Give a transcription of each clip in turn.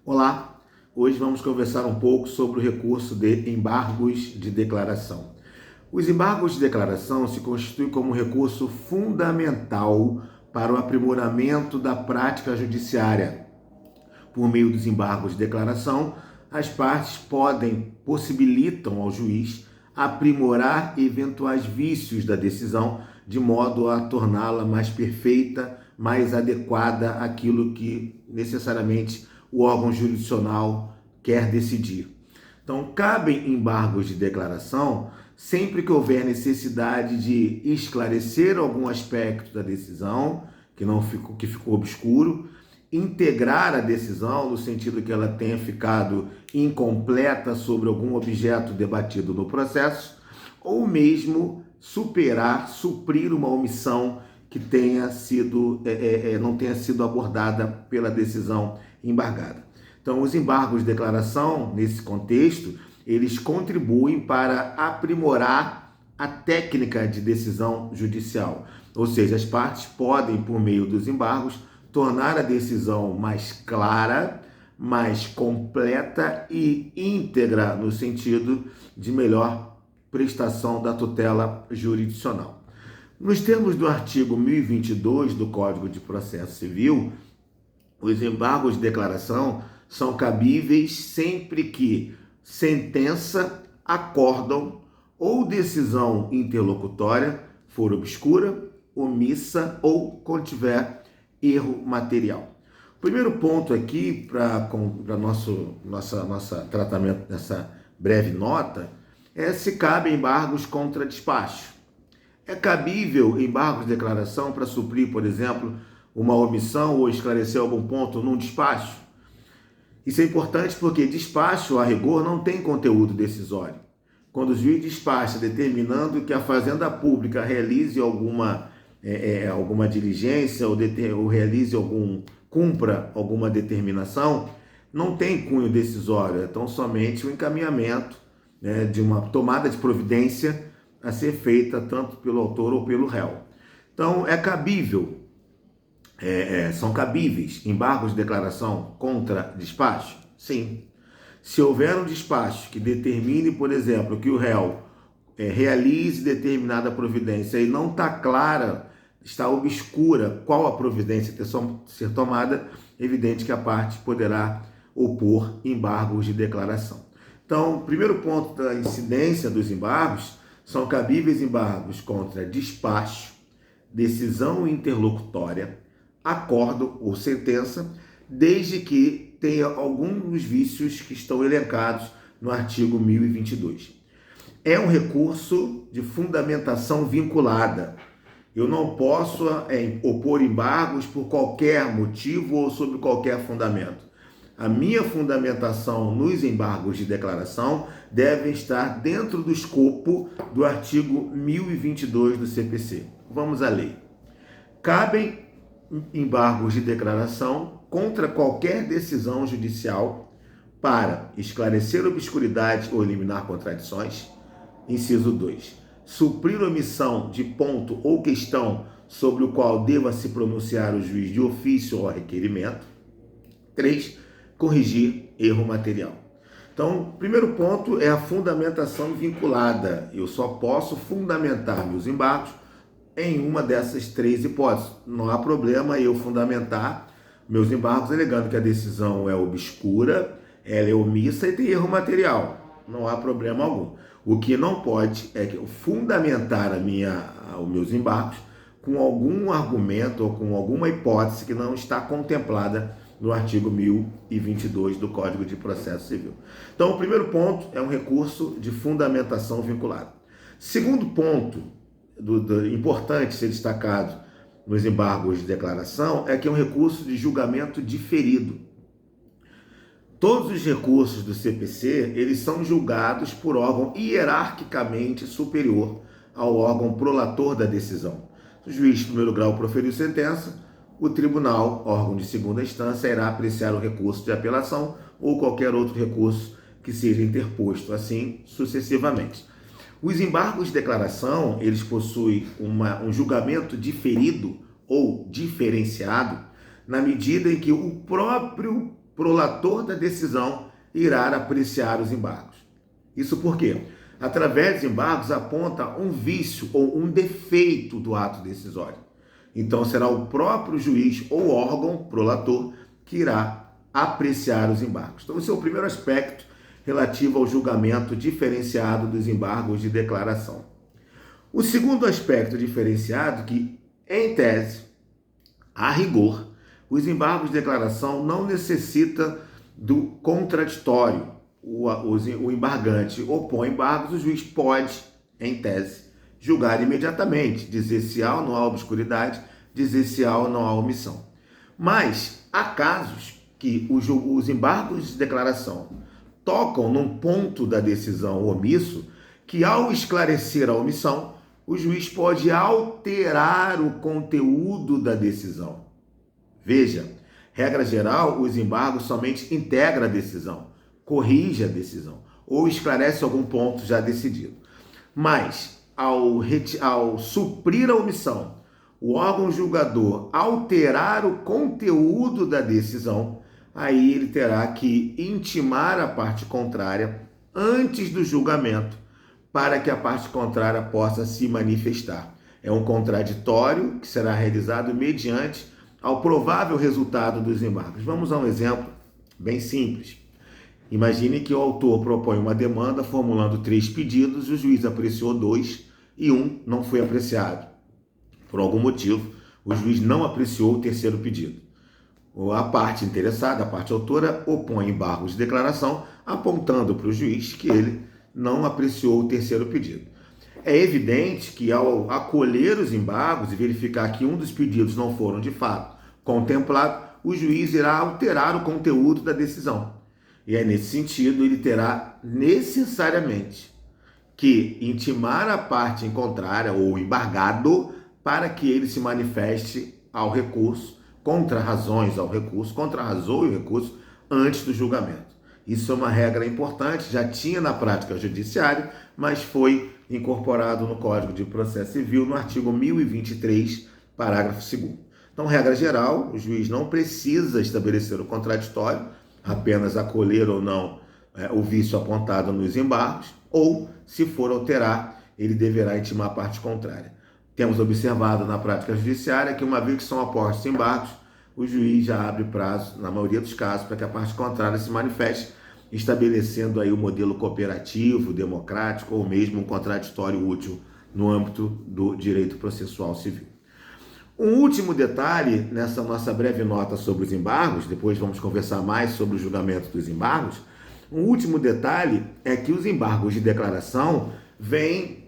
Olá, hoje vamos conversar um pouco sobre o recurso de embargos de declaração. Os embargos de declaração se constituem como um recurso fundamental para o aprimoramento da prática judiciária. Por meio dos embargos de declaração, as partes possibilitam ao juiz aprimorar eventuais vícios da decisão, de modo a torná-la mais perfeita, mais adequada àquilo que necessariamente o órgão jurisdicional quer decidir. Então, cabem embargos de declaração sempre que houver necessidade de esclarecer algum aspecto da decisão que ficou obscuro, integrar a decisão no sentido que ela tenha ficado incompleta sobre algum objeto debatido no processo, ou mesmo suprir uma omissão que não tenha sido abordada pela decisão embargada. Então, os embargos de declaração, nesse contexto, eles contribuem para aprimorar a técnica de decisão judicial. Ou seja, as partes podem, por meio dos embargos, tornar a decisão mais clara, mais completa e íntegra no sentido de melhor prestação da tutela jurisdicional. Nos termos do artigo 1022 do Código de Processo Civil, os embargos de declaração são cabíveis sempre que sentença, acórdão ou decisão interlocutória for obscura, omissa ou contiver erro material. O primeiro ponto aqui para nossa tratamento dessa breve nota é se cabe embargos contra despacho. É cabível embargos de declaração para suprir, por exemplo, uma omissão ou esclarecer algum ponto num despacho? Isso é importante porque despacho, a rigor, não tem conteúdo decisório. Quando o juiz despacha determinando que a Fazenda Pública realize alguma diligência ou cumpra alguma determinação, não tem cunho decisório, é tão somente o encaminhamento, de uma tomada de providência a ser feita tanto pelo autor ou pelo réu. Então, são cabíveis embargos de declaração contra despacho? Sim. Se houver um despacho que determine, por exemplo, que o réu realize determinada providência e não está clara, está obscura qual a providência a ser tomada, é evidente que a parte poderá opor embargos de declaração. Então, o primeiro ponto da incidência dos embargos são cabíveis embargos contra despacho, decisão interlocutória, acordo ou sentença, desde que tenha alguns vícios que estão elencados no artigo 1022. É um recurso de fundamentação vinculada. Eu não posso opor embargos por qualquer motivo ou sob qualquer fundamento. A minha fundamentação nos embargos de declaração deve estar dentro do escopo do artigo 1022 do CPC. Vamos à lei. Cabem embargos de declaração contra qualquer decisão judicial para esclarecer obscuridade ou eliminar contradições. Inciso 2. Suprir omissão de ponto ou questão sobre o qual deva se pronunciar o juiz de ofício ou a requerimento. 3. Corrigir erro material. Então, o primeiro ponto é a fundamentação vinculada. Eu só posso fundamentar meus embargos em uma dessas três hipóteses. Não há problema eu fundamentar meus embargos alegando que a decisão é obscura, ela é omissa e tem erro material. Não há problema algum. O que não pode é que eu fundamentar os meus embargos com algum argumento ou com alguma hipótese que não está contemplada no artigo 1022 do Código de Processo Civil. Então, o primeiro ponto é um recurso de fundamentação vinculada. Segundo ponto, importante ser destacado nos embargos de declaração, é que é um recurso de julgamento diferido. Todos os recursos do CPC, eles são julgados por órgão hierarquicamente superior ao órgão prolator da decisão. Se o juiz de primeiro grau proferiu sentença, o tribunal, órgão de segunda instância, irá apreciar o recurso de apelação ou qualquer outro recurso que seja interposto, assim sucessivamente. Os embargos de declaração, eles possuem um julgamento diferido ou diferenciado na medida em que o próprio prolator da decisão irá apreciar os embargos. Isso porque, através dos embargos, aponta um vício ou um defeito do ato decisório. Então, será o próprio juiz ou órgão prolator que irá apreciar os embargos. Então, esse é o primeiro aspecto relativo ao julgamento diferenciado dos embargos de declaração. O segundo aspecto diferenciado que, em tese, a rigor, os embargos de declaração não necessitam do contraditório. O embargante opõe embargos, o juiz pode, em tese, julgar imediatamente, dizer se há ou não há obscuridade, dizer se há ou não há omissão. Mas há casos que os embargos de declaração tocam num ponto da decisão omisso que, ao esclarecer a omissão, o juiz pode alterar o conteúdo da decisão. Veja, regra geral, os embargos somente integram a decisão, corrige a decisão ou esclarece algum ponto já decidido. Mas, ao suprir a omissão, o órgão julgador alterar o conteúdo da decisão, aí ele terá que intimar a parte contrária antes do julgamento para que a parte contrária possa se manifestar. É um contraditório que será realizado mediante ao provável resultado dos embargos. Vamos a um exemplo bem simples. Imagine que o autor propõe uma demanda formulando 3 pedidos, o juiz apreciou 2 e 1 não foi apreciado. Por algum motivo, o juiz não apreciou o terceiro pedido. A parte interessada, a parte autora, opõe embargos de declaração, apontando para o juiz que ele não apreciou o terceiro pedido. É evidente que, ao acolher os embargos e verificar que um dos pedidos não foram de fato contemplado, o juiz irá alterar o conteúdo da decisão. E é nesse sentido, ele terá necessariamente que intimar a parte contrária ou embargado para que ele se manifeste ao recurso, contrarrazões ao recurso, contrarrazou o recurso antes do julgamento. Isso é uma regra importante, já tinha na prática judiciária, mas foi incorporado no Código de Processo Civil, no artigo 1023, parágrafo 2º. Então, regra geral, o juiz não precisa estabelecer o contraditório, apenas acolher ou não o vício apontado nos embargos, ou, se for alterar, ele deverá intimar a parte contrária. Temos observado na prática judiciária que, uma vez que são apostos embargos, o juiz já abre prazo, na maioria dos casos, para que a parte contrária se manifeste, estabelecendo aí o modelo cooperativo, democrático ou mesmo um contraditório útil no âmbito do direito processual civil. Um último detalhe nessa nossa breve nota sobre os embargos, depois vamos conversar mais sobre o julgamento dos embargos. Um último detalhe é que os embargos de declaração vêm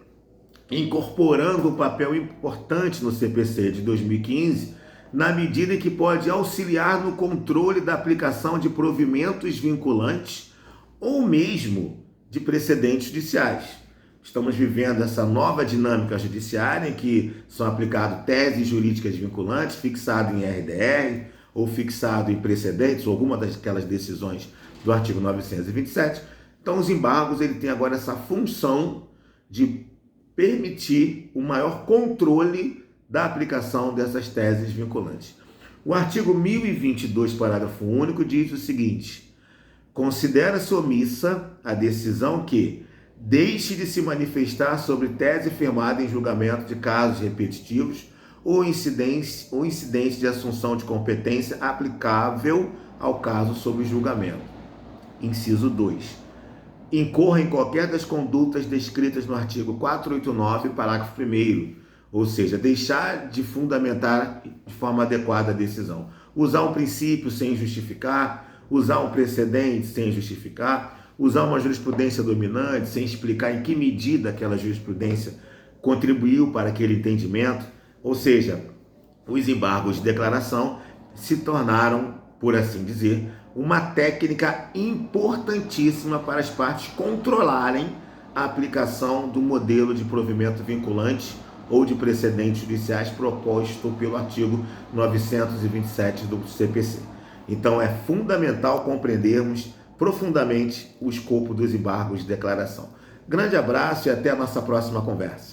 incorporando um papel importante no CPC de 2015, na medida em que pode auxiliar no controle da aplicação de provimentos vinculantes ou mesmo de precedentes judiciais. Estamos vivendo essa nova dinâmica judiciária em que são aplicadas teses jurídicas vinculantes, fixado em RDR ou fixado em precedentes, ou alguma daquelas decisões do artigo 927. Então, os embargos ele tem agora essa função de permitir o maior controle da aplicação dessas teses vinculantes. O artigo 1022, parágrafo único, diz o seguinte: considera-se omissa a decisão que deixe de se manifestar sobre tese firmada em julgamento de casos repetitivos ou incidente de assunção de competência aplicável ao caso sob julgamento. Inciso 2. Incorra em qualquer das condutas descritas no artigo 489, parágrafo 1º, ou seja, deixar de fundamentar de forma adequada a decisão. Usar um princípio sem justificar, usar um precedente sem justificar, usar uma jurisprudência dominante sem explicar em que medida aquela jurisprudência contribuiu para aquele entendimento. Ou seja, os embargos de declaração se tornaram, por assim dizer, uma técnica importantíssima para as partes controlarem a aplicação do modelo de provimento vinculante ou de precedentes judiciais proposto pelo artigo 927 do CPC. Então, é fundamental compreendermos profundamente o escopo dos embargos de declaração. Grande abraço e até a nossa próxima conversa.